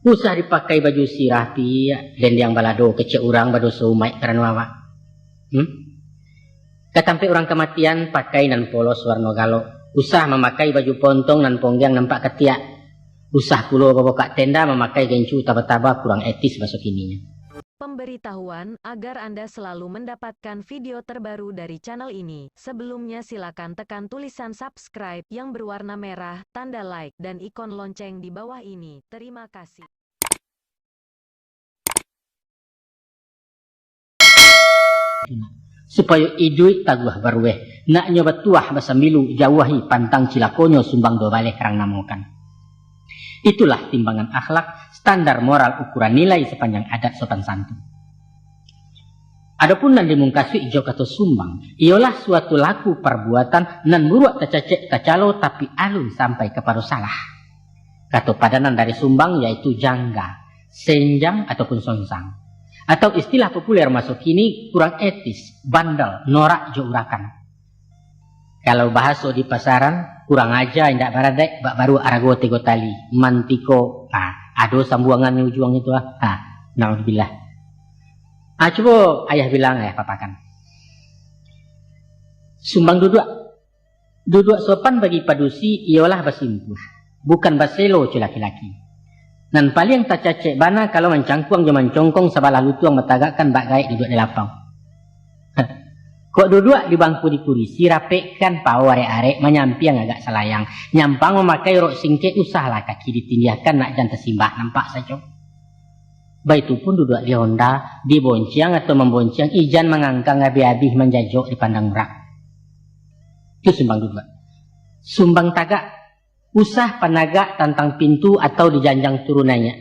Usah dipakai baju si rapi, dan yang balado kecil orang bado sumai karena awak. Katampe orang kematian pakai nan polos warna galo. Usah memakai baju pontong nan ponggang nampak ketiak. Usah kulo babokak tenda memakai gencu taba-taba kurang etis masuk ininya. Pemberitahuan agar Anda selalu mendapatkan video terbaru dari channel ini. Sebelumnya silakan tekan tulisan subscribe yang berwarna merah, tanda like, dan ikon lonceng di bawah ini. Terima kasih. Supaya iduit taguah barueh. Nak nyoba tuah basa milu jauhi pantang cilakonyo sumbang do balik kerang namokan. Itulah timbangan akhlak, standar moral ukuran nilai sepanjang adat sopan santun. Adapun nan dimungkasui ijo kato sumbang, ialah suatu laku perbuatan nan buruak tacacek tacalo tapi alun sampai kepada salah. Kato padanan dari sumbang yaitu jangga, senjang ataupun songsang. Atau istilah populer masuk kini kurang etis, bandel, norak jo urakan. Kalau bahasa di pasaran, kurang aja indak baradek, bak baru arago tego tali, mantiko, ado sambuangan ujuang itu naudzubillah. Coba ayah bilang ayah papakan. Sumbang duduk sopan bagi padusi ialah basimpuh, bukan baselo cu laki-laki. Nan paling tak cacek bana kalau mencangkuang jaman congkong sabalah lutuang metagakan bak gaik duduk di lapang. Kok duduk di bangku di kurisi rapekkan pau arek-arek menyampiang agak selayang. Nyampang memakai rok singkek usahlah kaki ditindiakan nak jangan tersimbah nampak saja. Baik itu pun duduk di honda, dibonciang atau membonciang ijan mengangkang abi-abi menjajok di pandang merak. Itu sumbang duduk. Sumbang tagak, usah panagak tantang pintu atau dijanjang turunannya.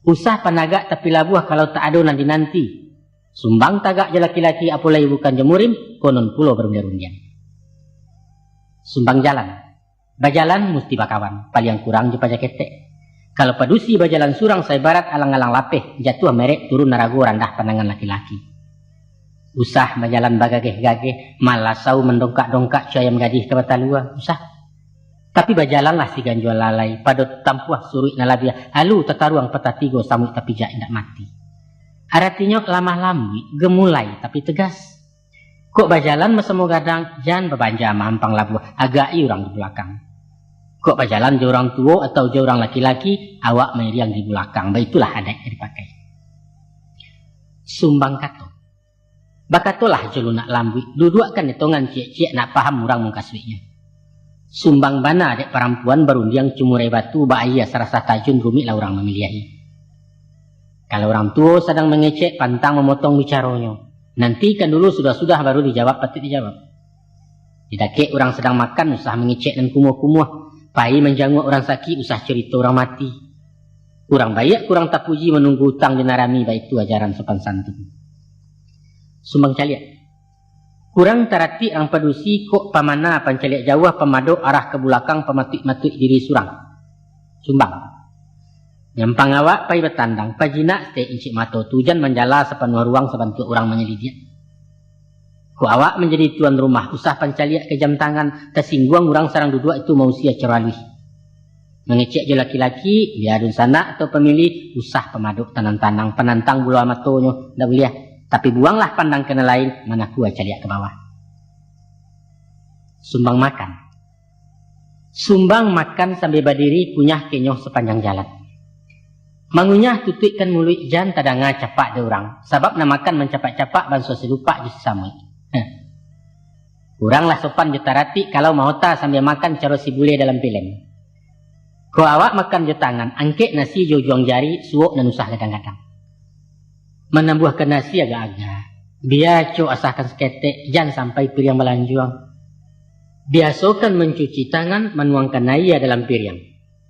Usah panagak tapi labuh kalau tak ada nanti-nanti. Sumbang tagak je laki-laki apalagi bukan jemurim, konon pulau berundian-undian. Sumbang jalan. Bajalan mesti bakawan, paling kurang je pajak ketek. Kalau padusi bajalan surang saya barat alang-alang lapeh, jatuh merek turun narago randah pandangan laki-laki. Usah bajalan bagageh-gageh, malah sau mendongkak-dongkak cayam gadih ke batalua, usah. Tapi bajalanlah si ganjual lalai, pada tampuah suruh nalabia, halu tataruang petatigo samui tapi jak indak mati. Artinya lamah lambi, gemulai tapi tegas. Kok bajalan mesemu gadang, jangan berbanja mampang labuh, agak orang di belakang. Kok bajalan jauh orang tua atau jauh orang laki-laki, awak meriang di belakang. Baitulah adat yang dipakai. Sumbang kato. Bakatolah jelu nak lambi, dudukkan hitungan cie-cie nak paham orang mengkaswinya. Sumbang bana adik perempuan berundiang cumurai batu, bahaya serasa tajun rumit lah orang memilihi. Kalau orang tua sedang mengecek pantang memotong bicaranya. Nantikan dulu sudah-sudah baru dijawab pati dijawab. Tidak kek orang sedang makan usah mengecek dan kumuh-kumuh. Pai menjanguk orang sakit usah cerita orang mati. Kurang baik kurang tak puji menunggu utang di narami baik itu ajaran sopan santun. Sumbang caliak. Kurang tarati ang padusi kok pamana pancaliak jauh pemado arah ke belakang pematik-matik diri surang. Sumbang. Nyampang awak pai betandang, pajina te incik mato tujan menjala sepenuh ruang sebantu orang menyelidik. Ku awak menjadi tuan rumah, usah pancaliak ke jam tangan, tersinggung orang sarang duduk itu mau sia ceralih. Mengecek je laki-laki, biadun sana atau pemilih, usah pemaduk tanang-tanang, penantang bulu amatonyo, ndak boleh. Tapi buanglah pandang kena lain, mana ku caliak ke bawah. Sumbang makan. Sumbang makan sambil berdiri kunyah kenyoh sepanjang jalan. Mangunyah tutuikan mulut jan tadanga capak de orang. Sebab namakan mencapak-capak banso selupa je samui. Kuranglah sopan jutarati kalau mau ta sambil makan caro si bule dalam film. Ko awak makan je tangan, angkek nasi juang jari, suok dan usah kadang-kadang. Menambuhkan nasi agak-agak. Biar co asahkan seketek, jangan sampai piring melanjuang. Biasakan mencuci tangan, menuangkan air dalam piring.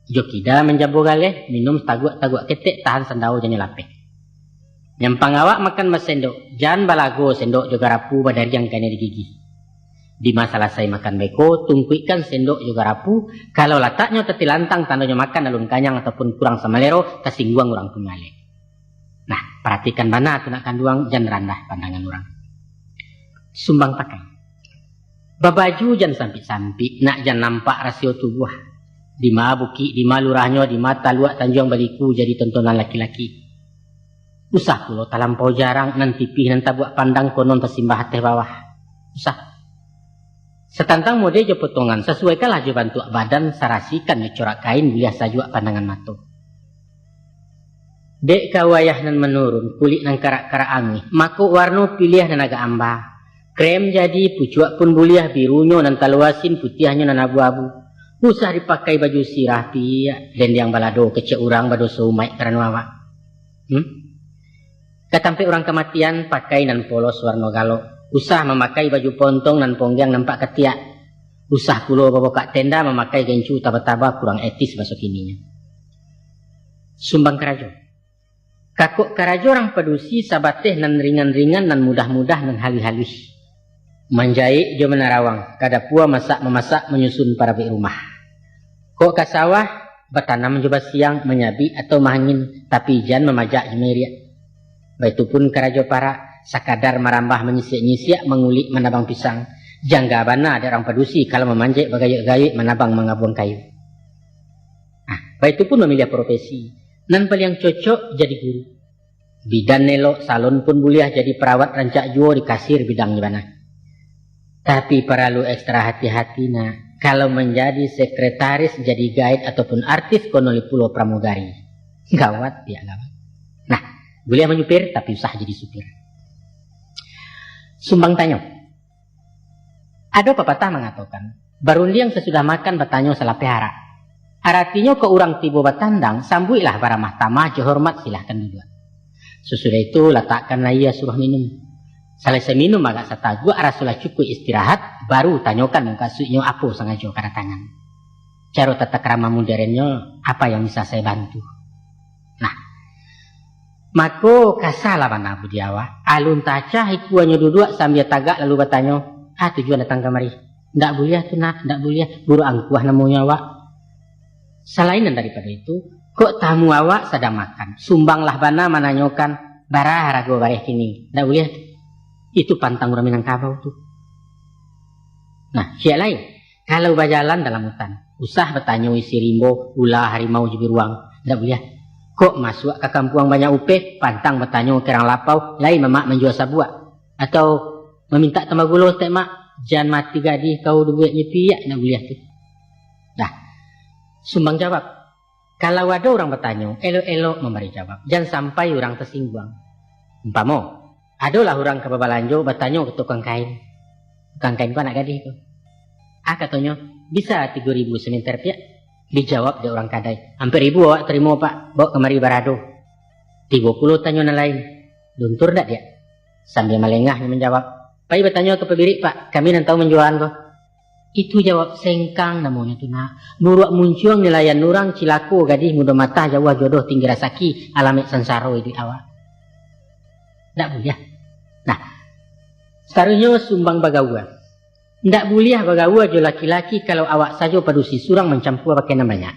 Jokida menjabu galeh, minum taguak-taguak ketek, tahan sendau jani lapek. Nyampang awak makan sendok, jangan balago sendok juga rapu badari yang kena di gigi. Di masalah saya makan beko, tungkuikan sendok juga rapu, kalau letaknya tetilantang tandanya makan alun kanyang ataupun kurang samalero, tersinggung orang pemale. Nah, perhatikan mana tu nak kanduang, jangan randah pandangan orang. Sumbang pakai. Babaju jangan sampik-sampik, nak jangan nampak rasio tubuh. Di ma buki, di ma lurahnya, di ma taluak Tanjung Baliku jadi tontonan laki-laki. Usah pulo talampau jarang nan tipih nan tabuak pandang konon tersimbah teh bawah. Usah. Setantang mode jo potongan sesuaikanlah jo bantu badan sarasikan jo corak kain biasa juak pandangan mato. Dek kawayah nan menurun kulit nan karak-karak angin, mako warno pilih nan agak amba. Krem jadi pucuak pun buliah birunya nan taluasin putihnya nan abu-abu. Usah dipakai baju sirah pia dan yang balado kecek orang bado sumai karena wawa. Katampe orang kematian pakai nan polos warno galo. Usah memakai baju pontong nan ponggang nampak ketiak. Usah kulo babokak tenda memakai gencu taba-taba kurang etis masuk ininya. Sumbang karajo. Kakuk karajo orang pedusi sabateh nan ringan-ringan nan mudah-mudah nan halus-halus. Manjai jo menarawang, kada pua memasak menyusun para bik rumah. Kok ka sawah bertanam coba siang menyabi atau mangin tapi jan memajak jemeriak. Baitupun karajo para sakadar merambah menyisiak-nyisiak mengulik menabang pisang. Jangga bana ada orang pedusi kalau memanjek bagayek-gayek menabang mengabuang kayu. Baitupun memilih profesi. Nan paling cocok jadi guru. Bidan nelok salon pun buliah jadi perawat rancak juo di kasir bidangnya bana. Tapi perlu ekstra hati-hati nak. Kalau menjadi sekretaris, jadi guide ataupun artis konoli pulau pramugari. Gawat ya gawat. Nah, boleh menyupir tapi usah jadi supir. Sumbang tanyo. Ada pepatah mengatakan, barundiang sesudah makan bertanyo salah pihara. Artinya ke orang tiba batandang, sambuilah para mahkamah, hormat silahkan duduk. Sesudah itu letakkanlah ia suruh minum. Selesai minum agak setagu arasulah cukup istirahat, baru tanyakan muka sunya apa sengaja karena tangan. Cara tata krama modernnya apa yang bisa saya bantu. Nah, mako kasalah mana budiawa. Alun taca hikuannya duduk sambil tagak lalu bertanya, tujuan datang kemari. Ndak boleh tuh nak, ndak boleh. Buru angkuh namanya awak. Selainan daripada itu, kok tamu awak sedang makan. Sumbanglah bana menanyakan, barah ragu bareh kini. Ndak boleh. Itu pantang orang Minangkabau tuh. Nah, siap lain. Kalau berjalan dalam hutan, usah bertanya isi rimbo, ulah harimau jadi ruang. Tidak boleh. Kok masuk ke kampung banyak upeh, pantang bertanya kerang lapau, lain memak menjual sabuak. Atau meminta tambah gula, tak mak, jangan mati gadih kau duit nyepi, ya, tidak boleh tuh. Nah, sumbang jawab. Kalau ada orang bertanya, elok-elok memberi jawab. Jangan sampai orang tersinggung. Umpama. Adalah orang ke Babalanjo bertanya ke tukang kain. Tukang kain ku anak gadis itu. Katanya, bisa 3.000 semeter pia. Dijawab dia orang kadai. Hampir 1.000 awak terima pak. Bawa kemari barado. 30 tanya yang lain. Luntur tak dia? Sambil melengah menjawab. Pai bertanya ke pebirik pak. Kami nanti tahu menjualan kok. Itu jawab sengkang namanya tu nak. Buruak muncul nelayan nurang cilaku gadis muda mata jauh jodoh tinggi rasaki. Alamik sansaro itu awak. Tak boleh. Nah, sekarangnya sumbang bagawa. Tak boleh bagawa jo laki-laki kalau awak saja padusi surang mencampur pakai namanya.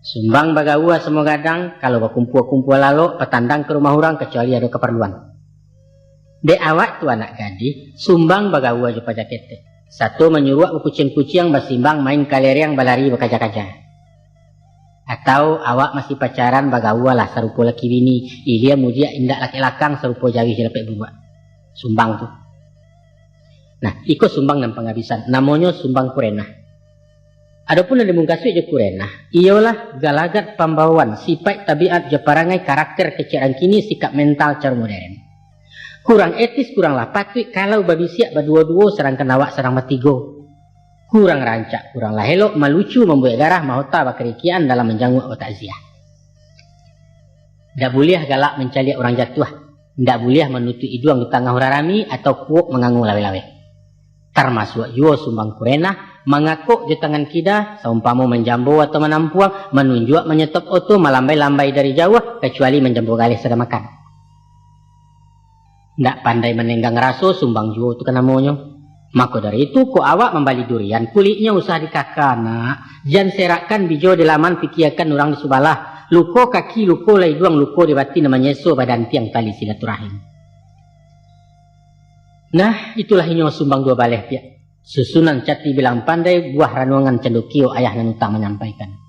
Sumbang bagawa semua gadang kalau berkumpul-kumpul lalu petandang ke rumah orang kecuali ada keperluan. Dek awak tu anak gadis, sumbang bagawa jo pajak kete. Satu menyuruh kucing-kucing bersimbang main kaleriang balari berkaja-kaja. Atau awak masih pacaran bagawa lah serupa laki bini. Ia mudia indak laki-lakang serupa jawi lepek buat. Sumbang tu. Nah, ikut sumbang dan penghabisan. Namanya sumbang kurenah. Adapun yang dimungkasui je kurenah. Ialah galagat pembawaan. Sifat tabiat je parangai karakter keciaan kini sikap mental cara modern. Kurang etis, kuranglah patut kalau babi siap berdua-dua serangkan awak serang matigo. Kurang rancak, kuranglah elok, melucu, membuat garah, mahota bakerikian dalam menjanguk atau takziah. Tidak boleh galak mencari orang jatuh. Tidak boleh menutup hidung di tengah orang rami atau kuok mengangung lawe-lawe. Termasuk juga sumbang kurenah, mengakuk di tangan kita, seumpama menjambu atau menampuang, menunjuk, menyetop oto, melambai-lambai dari jauh, kecuali menjambu galih sedang makan. Tidak pandai menenggang raso, sumbang juga itu kan namanya. Maka dari itu, kok awak membali durian, kulitnya usah dikakak, nak. Jangan serakkan bijo di laman pikiakan orang di subalah. Luko kaki, luko lai duang, luko di batin namanya so badan tiang tali silaturahim. Nah, itulah ini sumbang dua baleh pia. Susunan Cati bilang pandai, buah ranungan cendukio ayah Nanutang menyampaikan.